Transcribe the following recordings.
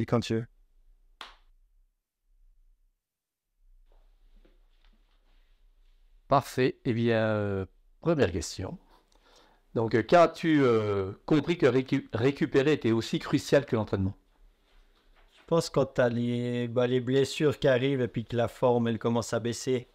puis quand tu veux. Parfait. Eh bien, première question. Donc, qu'as-tu compris que récupérer était aussi crucial que l'entraînement? Je pense quand tu as les blessures qui arrivent et puis que la forme elle commence à baisser.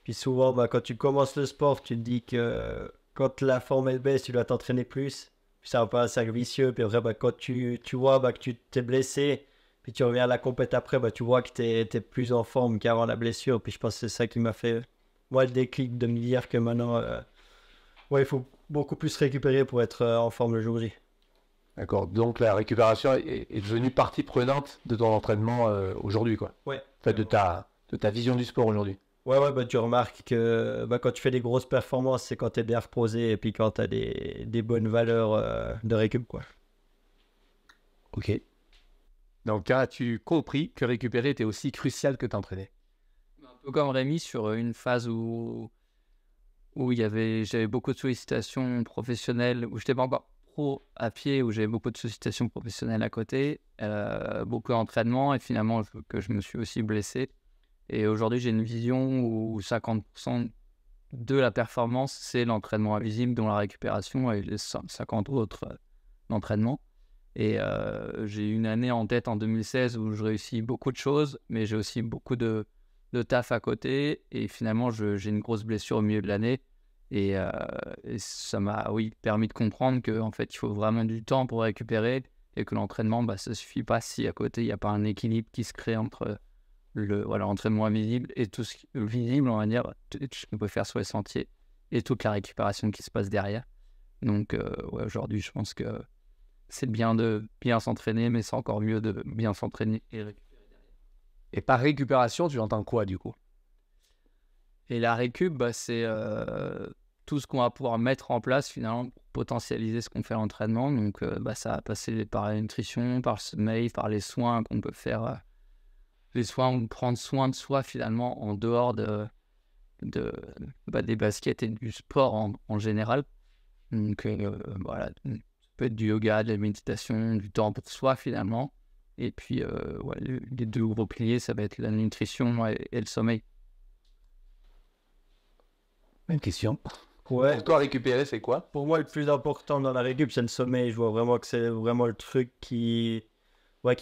Puis souvent, quand tu commences le sport, tu te dis que quand la forme elle baisse, tu dois t'entraîner plus. Puis ça va pas un cercle vicieux. Puis après, quand tu vois que tu t'es blessé, puis tu reviens à la compète après, tu vois que tu es plus en forme qu'avant la blessure. Puis je pense que c'est ça qui m'a fait, moi, le déclic de me dire que maintenant, ouais, il faut beaucoup plus récupérer pour être en forme le jour J. D'accord. Donc, la récupération est devenue partie prenante de ton entraînement aujourd'hui, quoi. Ouais. En fait, de ta vision du sport aujourd'hui. Ouais, tu remarques que quand tu fais des grosses performances, c'est quand tu es bien reposé et puis quand tu as des bonnes valeurs de récup, quoi. Ok. Donc, as-tu compris que récupérer était aussi crucial que t'entraîner? Un peu comme Rémi sur une phase où j'avais beaucoup de sollicitations professionnelles, où j'étais pas encore pro à pied, où j'avais beaucoup de sollicitations professionnelles à côté, beaucoup d'entraînement et finalement que je me suis aussi blessé. Et aujourd'hui, j'ai une vision où 50% de la performance, c'est l'entraînement invisible, dont la récupération et les 50 autres d'entraînement. Et j'ai eu une année en tête en 2016 où je réussis beaucoup de choses, mais j'ai aussi beaucoup de taf à côté. Et finalement, j'ai une grosse blessure au milieu de l'année. Et ça m'a permis de comprendre qu'en fait, il faut vraiment du temps pour récupérer et que l'entraînement, ça ne suffit pas si à côté, il n'y a pas un équilibre qui se crée entre l'entraînement invisible et tout ce visible, on va dire, tout ce qu'on peut faire sur les sentiers et toute la récupération qui se passe derrière. Donc, aujourd'hui, je pense que c'est bien de bien s'entraîner, mais c'est encore mieux de bien s'entraîner et récupérer derrière. Et par récupération, tu entends quoi, du coup? Et la récup, c'est tout ce qu'on va pouvoir mettre en place finalement pour potentialiser ce qu'on fait à l'entraînement. Donc, ça va passer par la nutrition, par le sommeil, par les soins qu'on peut faire. Les soins, ou prendre soin de soi finalement en dehors des baskets et du sport en général. Donc, voilà, ça peut être du yoga, de la méditation, du temps pour soi finalement. Et puis, les deux gros piliers, ça va être la nutrition et le sommeil. Même question. Ouais. Pour toi, récupérer, c'est quoi? Pour moi, le plus important dans la récup, c'est le sommeil. Je vois vraiment que c'est vraiment le truc qu'il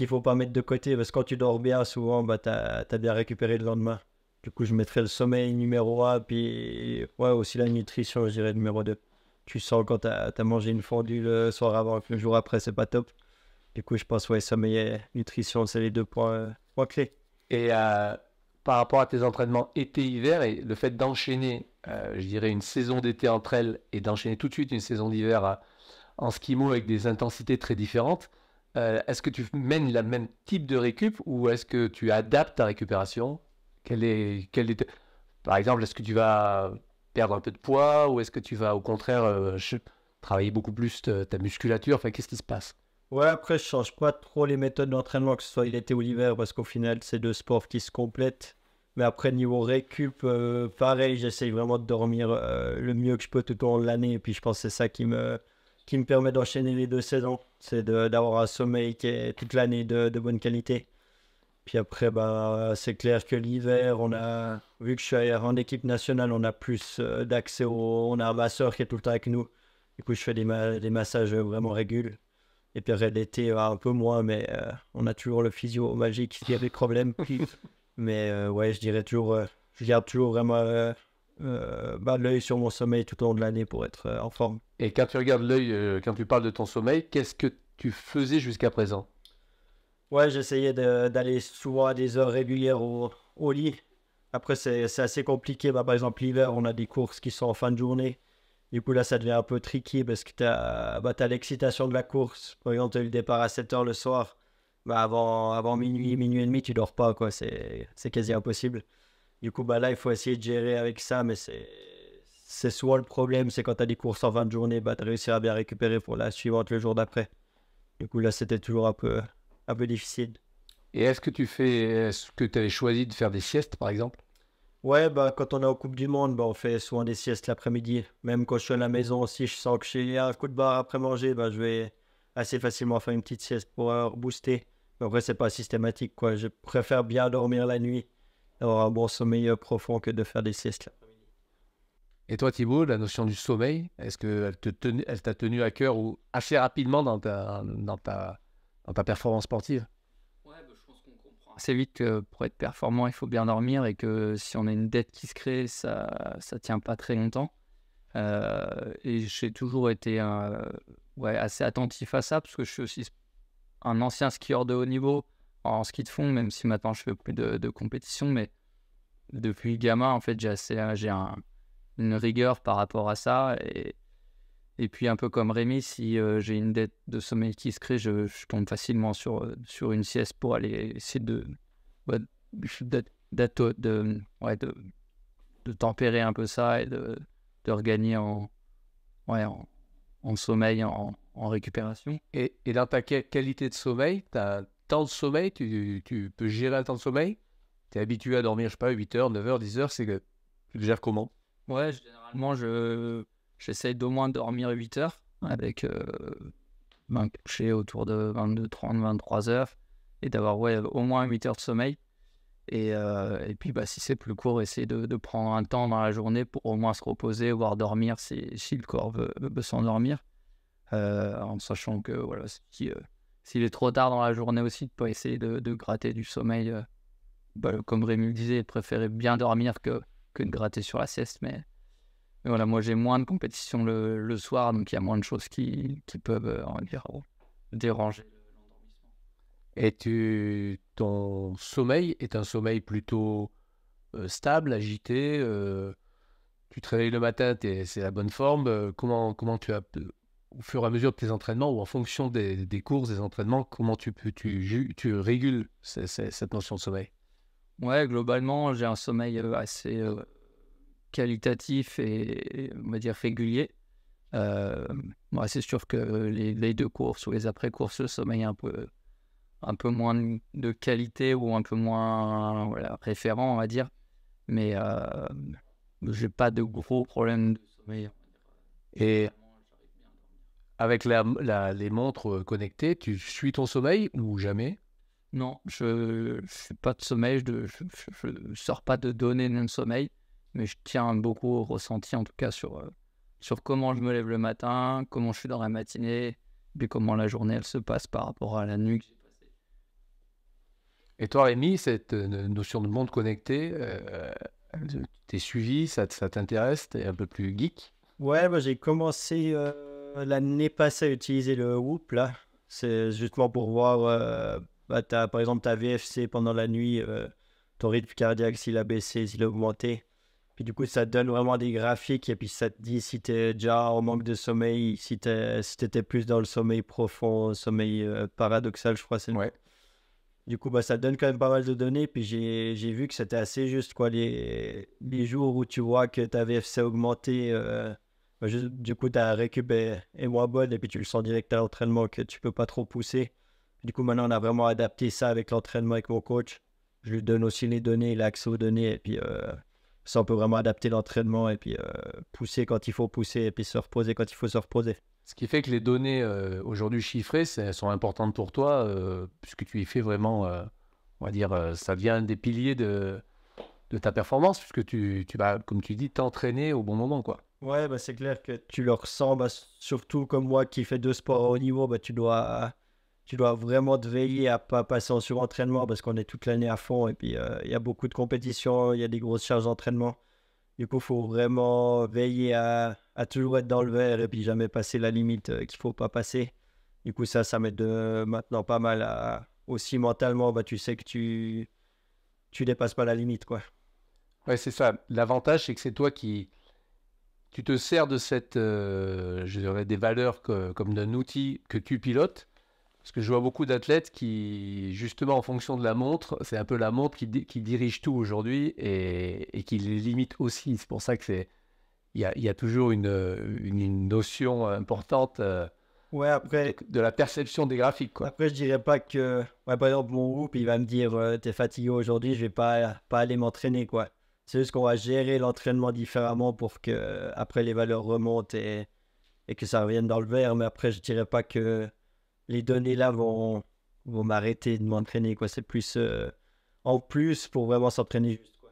faut pas mettre de côté. Parce que quand tu dors bien, souvent, t'as bien récupéré le lendemain. Du coup, je mettrais le sommeil numéro 1, puis aussi la nutrition, je dirais numéro 2. Tu sens quand t'as mangé une fondue le soir avant, que le jour après, c'est pas top. Du coup, je pense, sommeil et nutrition, c'est les deux points clés. Et par rapport à tes entraînements été-hiver et le fait d'enchaîner, je dirais, une saison d'été entre elles et d'enchaîner tout de suite une saison d'hiver en skimo avec des intensités très différentes, est-ce que tu mènes le même type de récup ou est-ce que tu adaptes ta récupération? Par exemple, est-ce que tu vas perdre un peu de poids ou est-ce que tu vas au contraire travailler beaucoup plus ta musculature? Enfin, qu'est-ce qui se passe? Ouais, après, je change pas trop les méthodes d'entraînement, que ce soit l'été ou l'hiver, parce qu'au final, c'est deux sports qui se complètent. Mais après, niveau récup, pareil, j'essaye vraiment de dormir le mieux que je peux tout au long de l'année. Et puis, je pense que c'est ça qui me permet d'enchaîner les deux saisons. C'est d'avoir un sommeil qui est toute l'année de bonne qualité. Puis après, c'est clair que l'hiver, vu que je suis en équipe nationale, on a plus d'accès on a un masseur qui est tout le temps avec nous. Du coup, je fais des massages vraiment réguliers. Et puis l'été, un peu moins, mais on a toujours le physio magique qui a des problèmes. Mais je dirais toujours, je garde toujours vraiment l'œil sur mon sommeil tout au long de l'année pour être en forme. Et quand tu regardes l'œil, quand tu parles de ton sommeil, qu'est-ce que tu faisais jusqu'à présent? Ouais, j'essayais d'aller souvent à des heures régulières au lit. Après, c'est assez compliqué. Par exemple, l'hiver, on a des courses qui sont en fin de journée. Du coup, là, ça devient un peu tricky parce que t'as l'excitation de la course. Par exemple, tu as eu le départ à 7 h le soir. Avant minuit, minuit et demi, tu dors pas, quoi. C'est quasi impossible. Du coup, là, il faut essayer de gérer avec ça, mais c'est souvent le problème. C'est quand tu as des courses en fin de journée, tu réussir à bien récupérer pour la suivante le jour d'après. Du coup, là, c'était toujours un peu difficile. Et est-ce que tu avais choisi de faire des siestes, par exemple? Ouais, quand on est en Coupe du Monde, on fait souvent des siestes l'après-midi. Même quand je suis à la maison, si je sens que j'ai un coup de barre après manger, je vais assez facilement faire une petite sieste pour rebooster. Mais après, c'est pas systématique, quoi. Je préfère bien dormir la nuit, avoir un bon sommeil profond que de faire des siestes là. Et toi, Thibaut, la notion du sommeil, est-ce qu'elle elle t'a tenu à cœur ou assez rapidement dans ta performance sportive? Ouais, bah, je pense qu'on comprend assez vite que pour être performant, il faut bien dormir et que si on a une dette qui se crée, ça tient pas très longtemps. Et j'ai toujours été ouais, assez attentif à ça parce que je suis aussi un ancien skieur de haut niveau en ski de fond, même si maintenant je fais plus de compétition. Mais depuis gamin, en fait, une rigueur par rapport à ça. Et puis, un peu comme Rémi, si j'ai une dette de sommeil qui se crée, je tombe facilement sur une sieste pour aller essayer ouais, ouais, de tempérer un peu ça et de regagner ouais, en sommeil, en récupération. Et dans ta qualité de sommeil, tu as un temps de sommeil, tu peux gérer un temps de sommeil? Tu es habitué à dormir, je sais pas, 8 heures, 9 heures, 10 heures, c'est que tu le gères comment? Ouais, généralement, j'essaye d'au moins dormir 8 heures avec un coucher autour de 22, 30, 23 heures et d'avoir ouais, au moins 8 heures de sommeil. Et puis, bah, si c'est plus court, essayer de prendre un temps dans la journée pour au moins se reposer, voire dormir si le corps veut s'endormir. En sachant que voilà, s'il est trop tard dans la journée aussi, de pas essayer de gratter du sommeil. Bah, comme Rémi le disait, de préférer bien dormir que de gratter sur la sieste. Mais voilà, moi j'ai moins de compétition le soir, donc il y a moins de choses qui peuvent on va dire, déranger l'endormissement. Et ton sommeil est un sommeil plutôt stable, agité. Tu te réveilles le matin, c'est la bonne forme. Comment tu as, au fur et à mesure de tes entraînements ou en fonction des courses, des entraînements, comment tu régules cette notion de sommeil? Ouais, globalement, j'ai un sommeil assez qualitatif et on va dire régulier. Ouais, c'est sûr que les deux courses ou les après-courses, le sommeil est un peu moins de qualité ou un peu moins voilà, référent, on va dire. Mais j'ai pas de gros problèmes de sommeil. Et avec les montres connectées, tu suis ton sommeil ou jamais? Non, je fais pas de sommeil, je sors pas de données de mon sommeil, mais je tiens beaucoup au ressenti, en tout cas sur comment je me lève le matin, comment je suis dans la matinée, puis comment la journée elle se passe par rapport à la nuit que j'ai passée. Et toi, Rémi, cette notion de monde connecté, t'es suivi, ça t'intéresse, t'es un peu plus geek? Ouais, bah, j'ai commencé l'année passée à utiliser le Whoop là. C'est justement pour voir, bah, par exemple, ta VFC pendant la nuit, ton rythme cardiaque, s'il a baissé, s'il a augmenté. Puis du coup, ça te donne vraiment des graphiques et puis ça te dit si tu es déjà en manque de sommeil, si tu étais plus dans le sommeil profond, sommeil paradoxal, je crois. Ouais. Du coup, bah, ça te donne quand même pas mal de données. Puis j'ai vu que c'était assez juste, quoi. Les jours où tu vois que ta VFC a augmenté, bah, du coup, ta récup est moins bonne et puis tu le sens direct à l'entraînement que tu peux pas trop pousser. Du coup, maintenant, on a vraiment adapté ça avec l'entraînement avec mon coach. Je lui donne aussi les données, l'accès aux données et puis ça, on peut vraiment adapter l'entraînement et puis pousser quand il faut pousser et puis se reposer quand il faut se reposer. Ce qui fait que les données aujourd'hui chiffrées sont importantes pour toi, puisque tu y fais vraiment, on va dire, ça devient un des piliers de ta performance, puisque tu vas, comme tu dis, t'entraîner au bon moment, quoi. Ouais, bah, c'est clair que tu le ressens, bah, surtout comme moi qui fais deux sports à haut niveau, bah, tu dois vraiment te veiller à pas passer en surentraînement parce qu'on est toute l'année à fond et puis il y a beaucoup de compétitions, il y a des grosses charges d'entraînement. Du coup, il faut vraiment veiller à toujours être dans le vert et puis jamais passer la limite qu'il faut pas passer. Du coup, ça m'aide maintenant pas mal aussi mentalement, bah, tu sais que tu dépasses pas la limite, quoi. Ouais, c'est ça. L'avantage, c'est que c'est toi tu te sers de je dirais, des valeurs comme d'un outil que tu pilotes. Parce que je vois beaucoup d'athlètes qui, justement, en fonction de la montre, c'est un peu la montre qui dirige tout aujourd'hui et qui les limite aussi. C'est pour ça que il y a toujours une notion importante Ouais, après, de la perception des graphiques, quoi. après je dirais pas que, ouais, par exemple, mon groupe, il va me dire, t'es fatigué aujourd'hui, je vais pas aller m'entraîner, quoi. C'est juste qu'on va gérer l'entraînement différemment pour que après les valeurs remontent et que ça revienne dans le vert. Mais après, je dirais pas que les données là vont vont m'arrêter de m'entraîner, quoi. C'est plus en plus pour vraiment s'entraîner juste, quoi.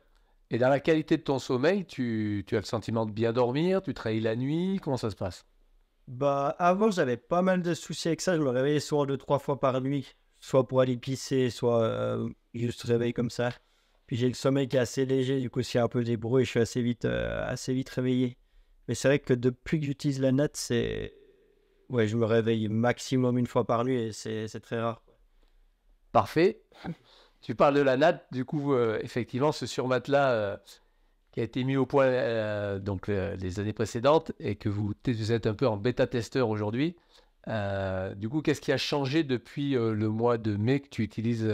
Et dans la qualité de ton sommeil, tu as le sentiment de bien dormir, tu travailles la nuit, comment ça se passe? Bah, avant, j'avais pas mal de soucis avec ça. Je me réveillais souvent 2-3 fois par nuit, soit pour aller pisser, soit juste réveiller comme ça. Puis j'ai le sommeil qui est assez léger, du coup, s'il y a un peu des bruits, je suis assez vite réveillé. Mais c'est vrai que depuis que j'utilise la natte, ouais, je me réveille maximum une fois par nuit et c'est très rare. Parfait. Tu parles de la natte, du coup, effectivement, ce surmatelas qui a été mis au point les années précédentes et que vous êtes un peu en bêta-testeur aujourd'hui. Du coup, qu'est-ce qui a changé depuis le mois de mai que tu utilises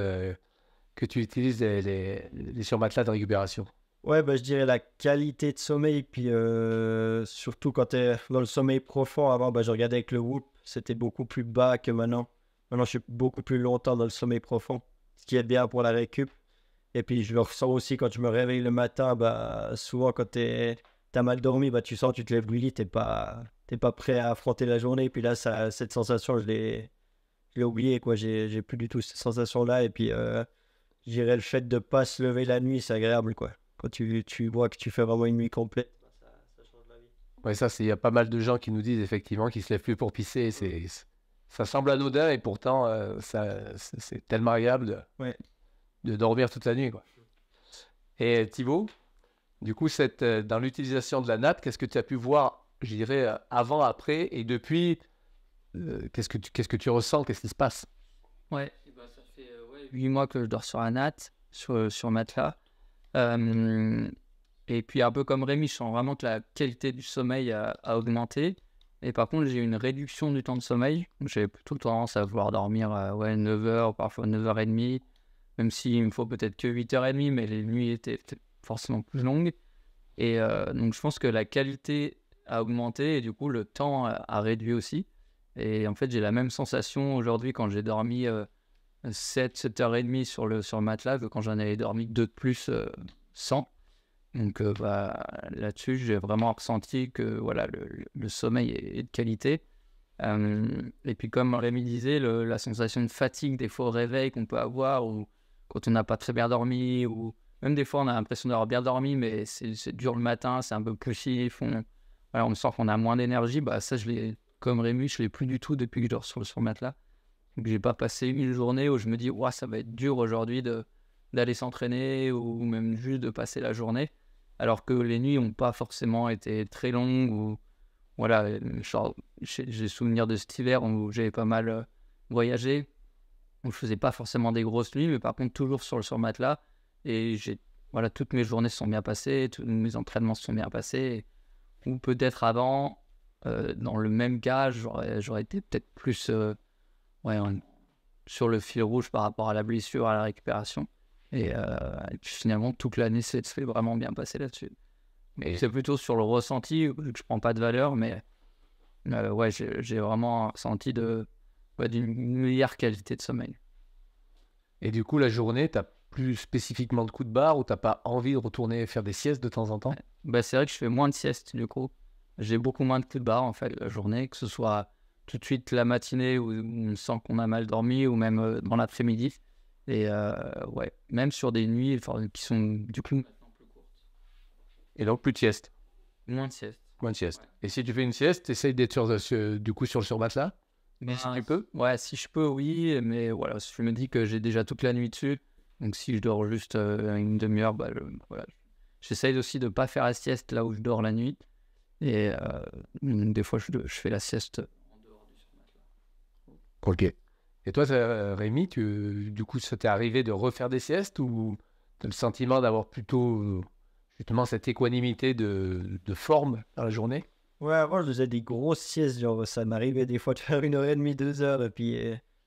les surmatelas de récupération? Ouais, bah, je dirais la qualité de sommeil, puis surtout quand tu es dans le sommeil profond. Avant, bah, je regardais avec le Whoop, c'était beaucoup plus bas que maintenant. Maintenant, je suis beaucoup plus longtemps dans le sommeil profond, ce qui est bien pour la récup. Et puis, je le ressens aussi quand je me réveille le matin. Bah, souvent, quand t'as mal dormi, bah, tu sens, tu te lèves du lit, t'es pas prêt à affronter la journée. Et puis là, cette sensation, je l'ai oublié, quoi. J'ai plus du tout cette sensation-là. Et puis, je dirais le fait de pas se lever la nuit, c'est agréable, quoi. Quand tu vois que tu fais vraiment une nuit complète, bah, ça change la vie. Ouais, il y a pas mal de gens qui nous disent effectivement qu'ils se lèvent plus pour pisser. Ça semble anodin et pourtant, c'est tellement agréable Ouais. de dormir toute la nuit, quoi. Et Thibaut, du coup, dans l'utilisation de la natte, qu'est-ce que tu as pu voir, je dirais, avant, après et depuis, qu'est-ce que tu ressens, qu'est-ce qui se passe? Ouais, et bah, ça fait 8 mois que je dors sur la natte, sur matelas. Et puis un peu comme Rémi, je sens vraiment que la qualité du sommeil a augmenté. Et par contre, j'ai une réduction du temps de sommeil. J'ai plutôt tendance à vouloir dormir 9 heures, parfois 9h30, même s'il me faut peut-être que 8h30, mais les nuits étaient forcément plus longues. Et donc je pense que la qualité a augmenté et du coup le temps a réduit aussi. Et en fait, j'ai la même sensation aujourd'hui quand j'ai dormi 7h30 sur le matelas que quand j'en avais dormi 2 de plus sans. Donc bah, là-dessus, j'ai vraiment ressenti que voilà, le sommeil est de qualité. Et puis comme Rémi disait, la sensation de fatigue des fois au réveil qu'on peut avoir ou quand on n'a pas très bien dormi ou même des fois on a l'impression d'avoir bien dormi mais c'est dur le matin, c'est un peu poussif, on sent qu'on a moins d'énergie, bah ça comme Rémi, je l'ai plus du tout depuis que je dors sur le matelas. Donc j'ai pas passé une journée où je me dis ouah, ça va être dur aujourd'hui d'aller s'entraîner ou même juste de passer la journée. Alors que les nuits n'ont pas forcément été très longues ou voilà, genre, j'ai souvenir de cet hiver où j'avais pas mal voyagé, où je faisais pas forcément des grosses nuits, mais par contre toujours sur le surmatelas. Et voilà, toutes mes journées se sont bien passées, tous mes entraînements se sont bien passés. Ou peut-être avant, dans le même cas, j'aurais été peut-être plus sur le fil rouge par rapport à la blessure, à la récupération. Et puis finalement, toute l'année s'est fait vraiment bien passer là-dessus. Mais c'est plutôt sur le ressenti, que je prends pas de valeur, mais ouais, j'ai vraiment ressenti d'une meilleure qualité de sommeil. Et du coup, la journée, tu n'as plus spécifiquement de coups de barre ou tu n'as pas envie de retourner faire des siestes de temps en temps? Ouais. Bah, c'est vrai que je fais moins de siestes du coup. J'ai beaucoup moins de coups de barre en fait la journée, que ce soit tout de suite la matinée où on sent qu'on a mal dormi ou même dans l'après-midi. Et ouais, même sur des nuits qui sont du coup maintenant plus courtes. Et donc plus de sieste? Moins de sieste. Moins de sieste. Ouais. Et si tu fais une sieste, essaye d'être du coup sur le surmatelas? Mais si tu peux? Ouais, si je peux, oui. Mais voilà, je me dis que j'ai déjà toute la nuit dessus. Donc si je dors juste une demi-heure, bah, voilà. J'essaye aussi de ne pas faire la sieste là où je dors la nuit. Et des fois, je fais la sieste en dehors du surmatelas. Ok. Et toi, Rémi, du coup, ça t'est arrivé de refaire des siestes ou tu as le sentiment d'avoir plutôt justement cette équanimité de forme dans la journée? Ouais, avant, je faisais des grosses siestes. Genre, ça m'arrivait des fois de faire 1h30, 2 heures. Et puis,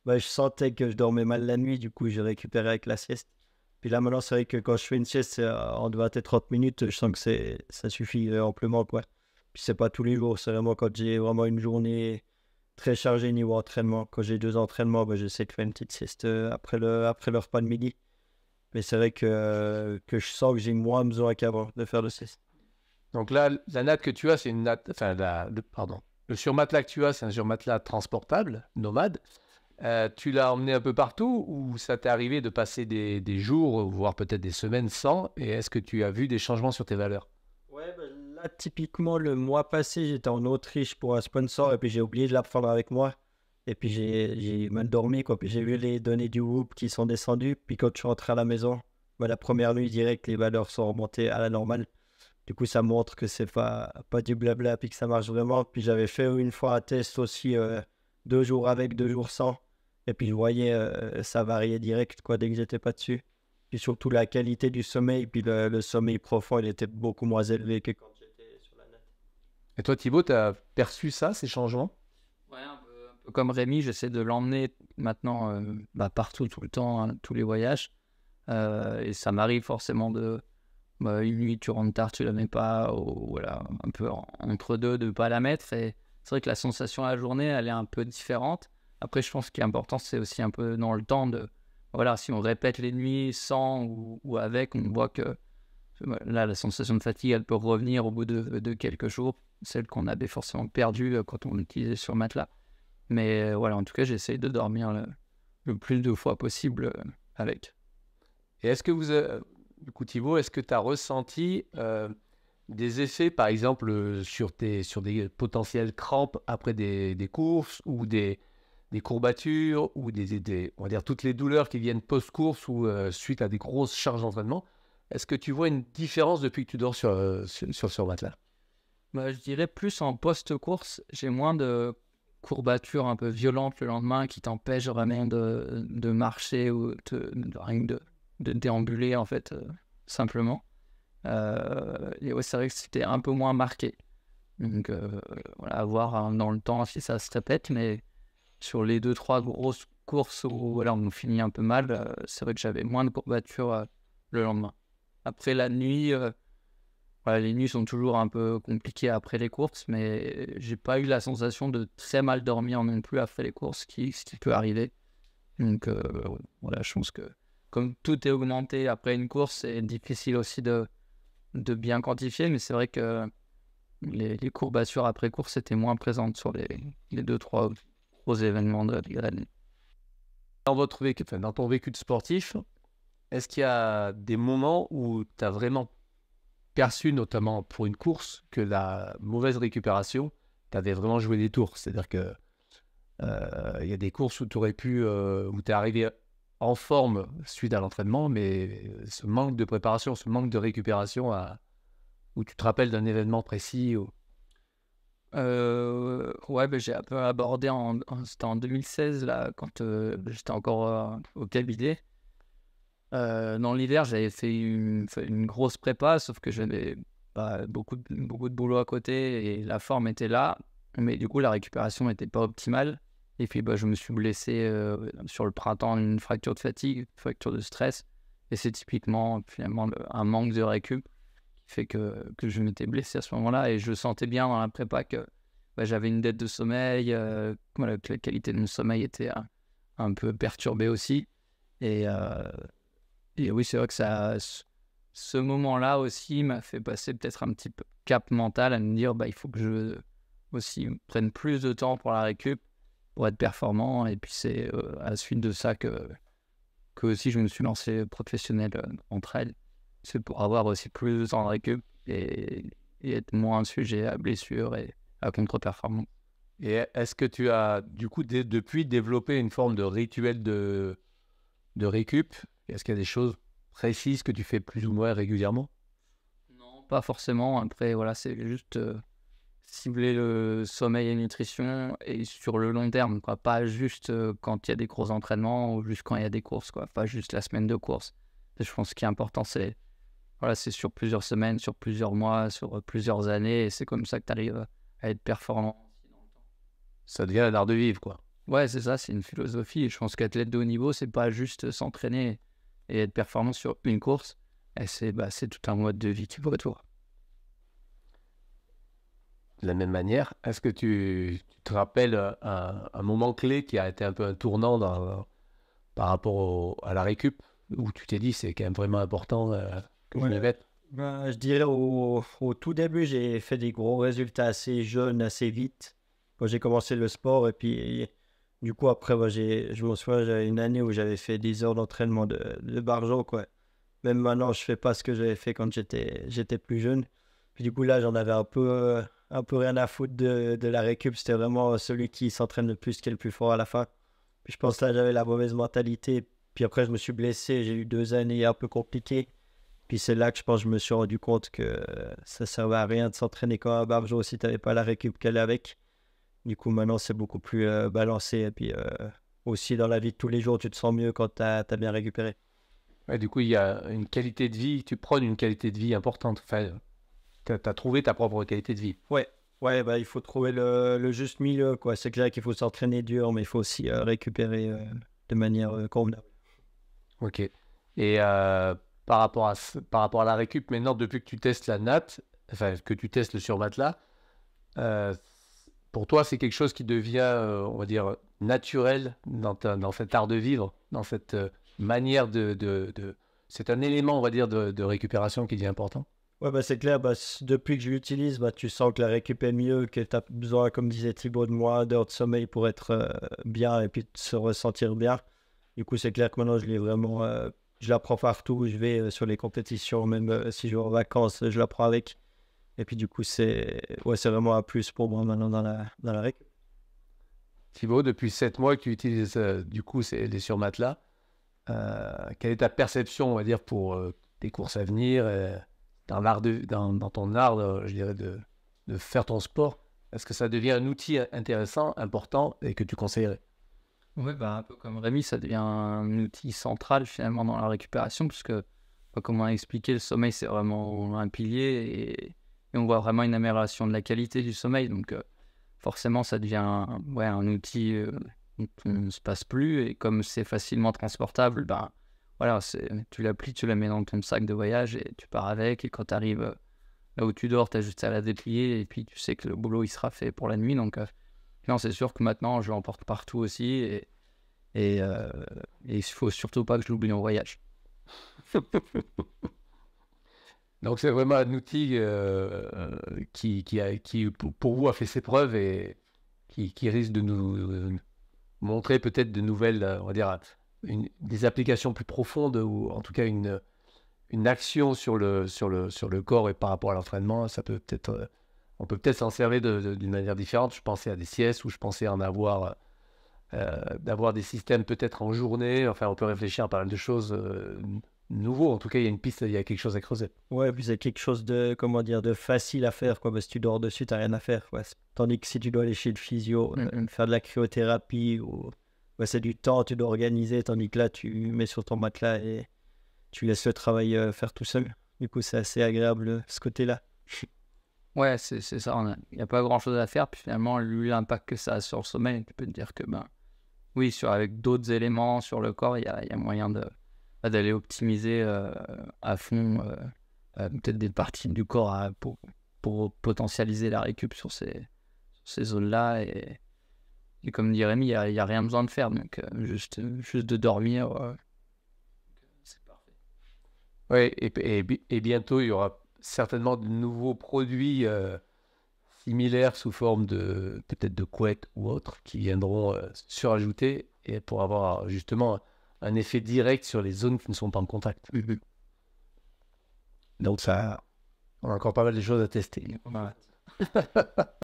bah, je sentais que je dormais mal la nuit. Du coup, je récupérais avec la sieste. Puis là, maintenant, c'est vrai que quand je fais une sieste, c'est en 20 et 30 minutes. Je sens que ça suffit amplement, quoi. Puis, c'est pas tous les jours. C'est vraiment quand j'ai vraiment une journée très chargée niveau entraînement. Quand j'ai 2 entraînements, bah, j'essaie de faire une petite sieste après le repas de midi. Mais c'est vrai que je sens que j'ai moins besoin qu'avant de faire de sieste. Donc là, la natte que tu as, c'est une natte... Enfin, le surmatelas que tu as, c'est un surmatelas transportable, nomade. Tu l'as emmené un peu partout ou ça t'est arrivé de passer des jours, voire peut-être des semaines sans? Et est-ce que tu as vu des changements sur tes valeurs? Ouais, là, typiquement, le mois passé, j'étais en Autriche pour un sponsor et puis j'ai oublié de la prendre avec moi. Et puis j'ai mal dormi, quoi. Puis j'ai vu les données du Whoop qui sont descendues. Puis quand je suis rentré à la maison, la première nuit, direct, les valeurs sont remontées à la normale. Du coup, ça montre que c'est pas du blabla, puis que ça marche vraiment. Puis j'avais fait une fois un test aussi, 2 jours avec, 2 jours sans. Et puis je voyais, ça variait direct, quoi, dès que j'étais pas dessus. Puis surtout la qualité du sommeil, puis le sommeil profond, il était beaucoup moins élevé que quand j'étais sur la net. Et toi, Thibaut, tu as perçu ça, ces changements? Ouais, un peu comme Rémi, j'essaie de l'emmener maintenant partout, tout le temps, hein, tous les voyages. Et ça m'arrive forcément une nuit, tu rentres tard, tu la mets pas, ou voilà, un peu entre deux, de pas la mettre. Et c'est vrai que la sensation à la journée, elle est un peu différente. Après, je pense qu'il est important, c'est aussi un peu dans le temps de, voilà, si on répète les nuits sans ou avec, on voit que là, la sensation de fatigue, elle peut revenir au bout de quelques jours, celle qu'on avait forcément perdue quand on l'utilisait sur matelas. Mais voilà, en tout cas, j'essaye de dormir le plus de fois possible avec. Et est-ce que du coup, Thibaut, est-ce que tu as ressenti des effets, par exemple, sur des potentielles crampes après des courses ou des courbatures ou on va dire, toutes les douleurs qui viennent post-course ou suite à des grosses charges d'entraînement? Est-ce que tu vois une différence depuis que tu dors sur matelas? Je dirais plus en post-course, j'ai moins de courbatures un peu violentes le lendemain qui t'empêchent vraiment de marcher ou rien que de déambuler en fait, simplement. Et ouais, c'est vrai que c'était un peu moins marqué. Donc voilà, à voir hein, dans le temps si ça se répète, mais sur les 2-3 grosses courses où voilà, on finit un peu mal, c'est vrai que j'avais moins de courbatures le lendemain. Après la nuit, voilà, les nuits sont toujours un peu compliquées après les courses, mais j'ai pas eu la sensation de très mal dormir non plus après les courses, ce qui peut arriver. Donc voilà, je pense que comme tout est augmenté après une course, c'est difficile aussi de bien quantifier, mais c'est vrai que les courbatures après course étaient moins présentes sur les 2-3 gros événements de l'année. Dans ton vécu de sportif, est-ce qu'il y a des moments où tu as vraiment perçu, notamment pour une course, que la mauvaise récupération t'avait vraiment joué des tours? C'est-à-dire que il y a des courses où tu aurais pu, où tu es arrivé en forme suite à l'entraînement, mais ce manque de préparation, ce manque de récupération, où tu te rappelles d'un événement précis Ouais, j'ai un peu abordé, c'était en 2016, là, quand j'étais encore au cabinet. Dans l'hiver, j'avais fait une grosse prépa, sauf que j'avais beaucoup de boulot à côté et la forme était là. Mais du coup, la récupération n'était pas optimale. Et puis, je me suis blessé sur le printemps, une fracture de fatigue, fracture de stress. Et c'est typiquement, finalement, un manque de récup qui fait que je m'étais blessé à ce moment-là. Et je sentais bien dans la prépa que j'avais une dette de sommeil, voilà, que la qualité de mon sommeil était un peu perturbée aussi. Et oui, c'est vrai que ce moment-là aussi m'a fait passer peut-être un petit peu cap mental à me dire il faut que je aussi prenne plus de temps pour la récup, pour être performant. Et puis c'est à la suite de ça que aussi je me suis lancé professionnel entre elles. C'est pour avoir aussi plus de temps de récup et être moins sujet à blessures et à contre-performance. Et est-ce que tu as, du coup, depuis développé une forme de rituel de récup? Est-ce qu'il y a des choses précises que tu fais plus ou moins régulièrement? Non, pas forcément. Après, voilà, c'est juste cibler le sommeil et la nutrition et sur le long terme, quoi. Pas juste quand il y a des gros entraînements ou juste quand il y a des courses, quoi. Pas juste la semaine de course. Je pense que ce qui est important, c'est sur plusieurs semaines, sur plusieurs mois, sur plusieurs années. Et c'est comme ça que tu arrives à être performant. Ça devient un art de vivre, quoi. Ouais, c'est ça, c'est une philosophie. Et je pense qu'athlète de haut niveau, c'est pas juste s'entraîner et être performant sur une course. Et c'est tout un mode de vie qui va autour. De la même manière, est-ce que tu te rappelles un moment clé qui a été un peu un tournant par rapport à la récup, où tu t'es dit c'est quand même vraiment important que je m'y mette? Je dirais au tout début, j'ai fait des gros résultats assez jeunes, assez vite, quand j'ai commencé le sport. Et puis Du coup, après, je me souviens, j'avais une année où j'avais fait 10 heures d'entraînement de barjo, quoi. Même maintenant, je fais pas ce que j'avais fait quand j'étais plus jeune. Puis du coup, là, j'en avais un peu rien à foutre de la récup. C'était vraiment celui qui s'entraîne le plus qui est le plus fort à la fin. Puis je pense que là, j'avais la mauvaise mentalité. Puis après, je me suis blessé. J'ai eu 2 années un peu compliquées. Puis c'est là que je pense que je me suis rendu compte que ça servait à rien de s'entraîner comme un barjo si tu n'avais pas la récup qu'elle avec. Du coup, maintenant, c'est beaucoup plus balancé. Et puis aussi, dans la vie de tous les jours, tu te sens mieux quand tu as bien récupéré. Ouais, du coup, il y a une qualité de vie, tu prônes une qualité de vie importante. Enfin, tu as trouvé ta propre qualité de vie. Ouais, ouais, bah, il faut trouver le juste milieu, quoi. C'est clair qu'il faut s'entraîner dur, mais il faut aussi récupérer de manière convenable. Ok. Et par rapport à la récup, maintenant, depuis que tu testes la natte, enfin, que tu testes le surmatelas, euh, pour toi, c'est quelque chose qui devient, on va dire, naturel dans cet art de vivre, dans cette manière C'est un élément, on va dire, de récupération qui devient important. Ouais, bah, c'est clair, bah, depuis que je l'utilise, bah, tu sens que la récup est mieux, que tu as besoin, comme disait Thibaut, de moins d'heures de sommeil pour être bien et puis de se ressentir bien. Du coup, c'est clair que maintenant, je la prends partout où je vais sur les compétitions, même si je vais en vacances, je la prends avec. Et puis, du coup, c'est vraiment un plus pour moi maintenant dans la récup. Thibaut, depuis 7 mois que tu utilises, du coup, les surmatelas, quelle est ta perception, on va dire, pour tes courses à venir, dans ton art, je dirais, de faire ton sport? Est-ce que ça devient un outil intéressant, important et que tu conseillerais? Ouais, bah, un peu comme Rémi, ça devient un outil central finalement dans la récupération, puisque, comme on a expliqué, le sommeil, c'est vraiment un pilier et on voit vraiment une amélioration de la qualité du sommeil. Donc, forcément, ça devient ouais, un outil dont on ne se passe plus. Et comme c'est facilement transportable, ben, voilà, tu l'applies, tu la mets dans ton sac de voyage et tu pars avec. Et quand tu arrives là où tu dors, tu as juste à la déplier et puis tu sais que le boulot, il sera fait pour la nuit. Donc, non, c'est sûr que maintenant, je l'emporte partout aussi et il faut surtout pas que je l'oublie en voyage. Donc, c'est vraiment un outil qui, pour vous, a fait ses preuves et qui risque de nous montrer peut-être de nouvelles, on va dire, des applications plus profondes ou en tout cas une action sur le corps et par rapport à l'entraînement. Ça peut peut-être, on peut peut-être s'en servir d'une manière différente. Je pensais à des siestes ou je pensais en avoir, d'avoir des systèmes peut-être en journée. Enfin, on peut réfléchir à pas mal de choses nouveaux. En tout cas, il y a une piste, il y a quelque chose à creuser. Ouais, puis c'est quelque chose de, comment dire, de facile à faire, quoi. Parce que tu dors dessus, t'as rien à faire, quoi. Tandis que si tu dois aller chez le physio, faire de la cryothérapie, ouais, c'est du temps, tu dois organiser. Tandis que là, tu mets sur ton matelas et tu laisses le travail faire tout seul. Du coup, c'est assez agréable ce côté-là. Ouais, c'est ça. Il n'y a pas grand-chose à faire. Puis finalement, l'impact que ça a sur le sommeil, tu peux te dire que, ben, oui, avec d'autres éléments sur le corps, il y a moyen d'aller optimiser à fond peut-être des parties du corps pour potentialiser la récup sur ces zones-là. Et comme dit Rémi, il n'y a rien besoin de faire. Donc, juste de dormir, c'est parfait. Oui, et bientôt, il y aura certainement de nouveaux produits similaires sous forme de peut-être de couettes ou autres qui viendront surajouter et pour avoir justement un effet direct sur les zones qui ne sont pas en contact. Donc ça, on a encore pas mal de choses à tester. Voilà.